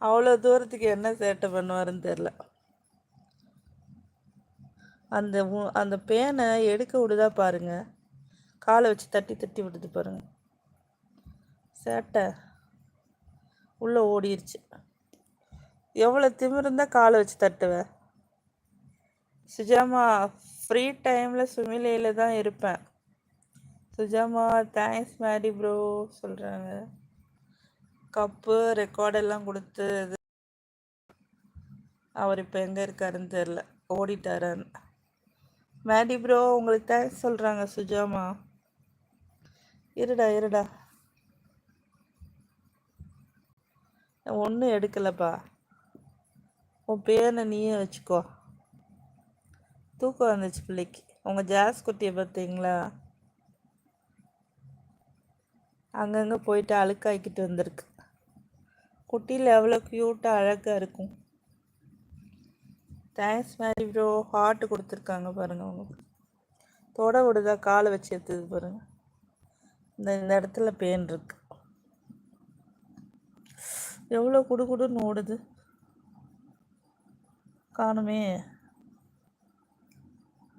அவ்வளோ தூரத்துக்கு என்ன சேட்டை பண்ணுவாருன்னு தெரில. அந்த பேனை எடுக்க விடுதா பாருங்க, காலை வச்சு தட்டி தட்டி விடுது பாருங்க. சேட்டை உள்ளே ஓடிருச்சு. எவ்வளோ திமிருந்தா காலை வச்சு தட்டுவேன். சுஜாமா ஃப்ரீ டைமில் சுமிலையில் தான் இருப்பேன். சுஜாமா தேங்க்ஸ் மேடி ப்ரோ சொல்கிறாங்க. கப்பு ரெக்கார்டெல்லாம் கொடுத்து அவர் இப்போ எங்கே இருக்காருன்னு தெரில, ஓடிட்டாரான்னு. மேடி ப்ரோ உங்களுக்கு தேங்க்ஸ் சொல்கிறாங்க. சுஜாமா இருடா ஒன்றும் எடுக்கலப்பா, உன் பேனை நீயே வச்சுக்கோ. தூக்கம் வந்துச்சு பிள்ளைக்கு. உங்கள் ஜாஸ் குட்டியை பார்த்தீங்களா, அங்கங்கே போயிட்டு அழுக்காக்கிட்டு வந்திருக்கு. குட்டியில் எவ்வளோ க்யூட்டாக அழகாக இருக்கும். தேங்க்ஸ் மேரி ப்ரோ. ஹார்ட் கொடுத்துருக்காங்க பாருங்கள். உங்களுக்கு தொட விடுதா, காலை வச்சு எடுத்தது பாருங்கள். இந்த இடத்துல பேன் இருக்கு. எவ்வளோ குடுன்னு ஓடுது. காணுமே,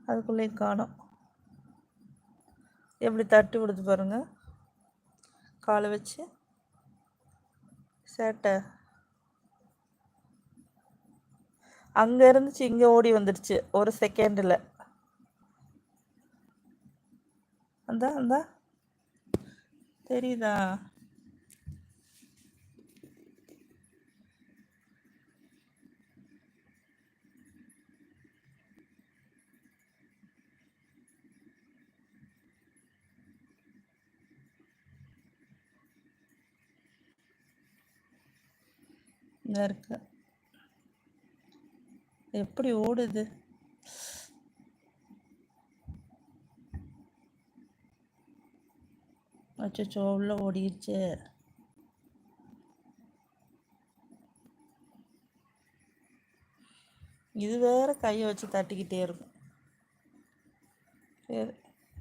அதுக்குள்ளேயும் காணும். எப்படி தட்டி விடுது பாருங்க, காலை வச்சு. சேட்டை அங்கே இருந்துச்சு, இங்கே ஓடி வந்துடுச்சு ஒரு செகண்டில். அந்த தெரியுதா? இந்த இருக்கு, எப்படி ஓடுது. அச்சோ உள்ள ஓடிடுச்சு. இது வேற கையை வச்சு தட்டிக்கிட்டே இருக்கும். சரி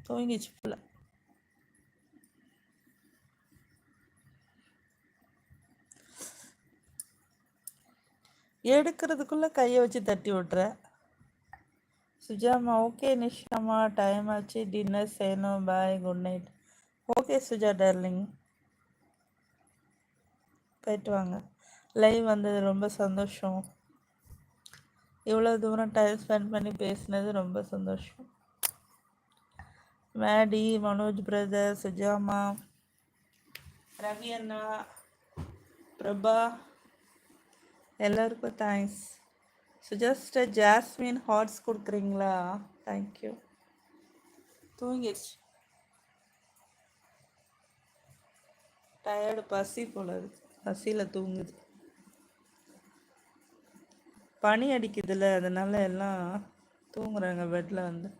தூங்கிச்சு பிள்ள. எடுக்கிறதுக்குள்ள கையை வச்சு தட்டி விட்ற. சுஜாமா ஓகே. நிஷாமா டைம் ஆச்சு, டின்னர் செய்யணும், bye, good night. Okay Suja darling, போயிட்டு வாங்க. லைவ் வந்தது ரொம்ப சந்தோஷம். இவ்வளோ தூரம் டைம் ஸ்பெண்ட் பண்ணி பேசினது ரொம்ப சந்தோஷம். மேடி, மனோஜ் பிரதர், சுஜாமா, ரவி அண்ணா, பிரபா, எல்லாருக்கும் தேங்க்ஸ். சுஜஸ்டர் ஜாஸ்மின் ஹார்ட்ஸ் கொடுக்குறீங்களா? தேங்க்யூ. தூங்கிடுச்சு, டயர்டு, பசி போல இருக்கு, பசியில் தூங்குது. பனி அடிக்குதுல்ல, அதனால எல்லாம் தூங்குறாங்க பெட்டில் வந்து.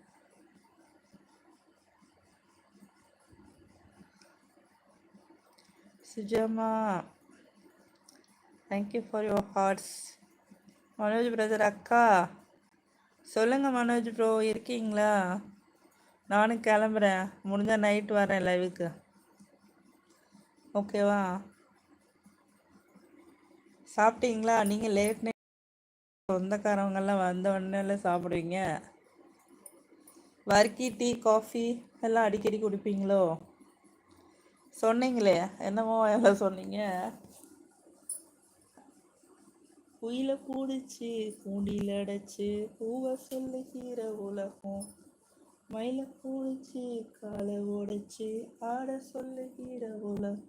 சுஜாமா thank you for your hearts. Manoj brother அக்கா சொல்லுங்கள். மனோஜ் ப்ரோ இருக்கீங்களா? நானும் கிளம்புறேன், முடிஞ்சால் நைட்டு வரேன் லைவுக்கு. ஓகேவா? சாப்பிட்டீங்களா? நீங்கள் லேட் நைட் சொந்தக்காரவங்கெல்லாம் வந்த உடனே சாப்பிடுவீங்க. வர்க்கி டீ காஃபி எல்லாம் அடிக்கடி குடிப்பீங்களோ? சொன்னீங்களே என்னமோ எல்லாம் சொன்னீங்க. குயில பூடிச்சு கூண்டியில் அடைச்சு பூவை சொல்லுகிற உலகம், மயில பூடிச்சு காலை ஓடைச்சு ஆட சொல்லுகிற உலகம்,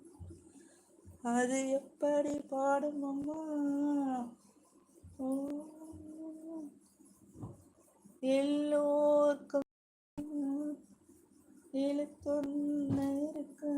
அது எப்படி பாடும் அம்மா. எல்லோருக்கும் எழுத்தொன்னு இருக்கு.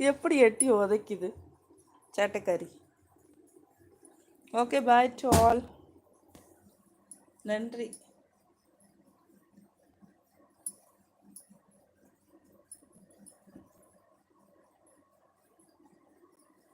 எப்படி எட்டி உதைக்குது சேட்டைக்காரி. Okay bye to all. நன்றி.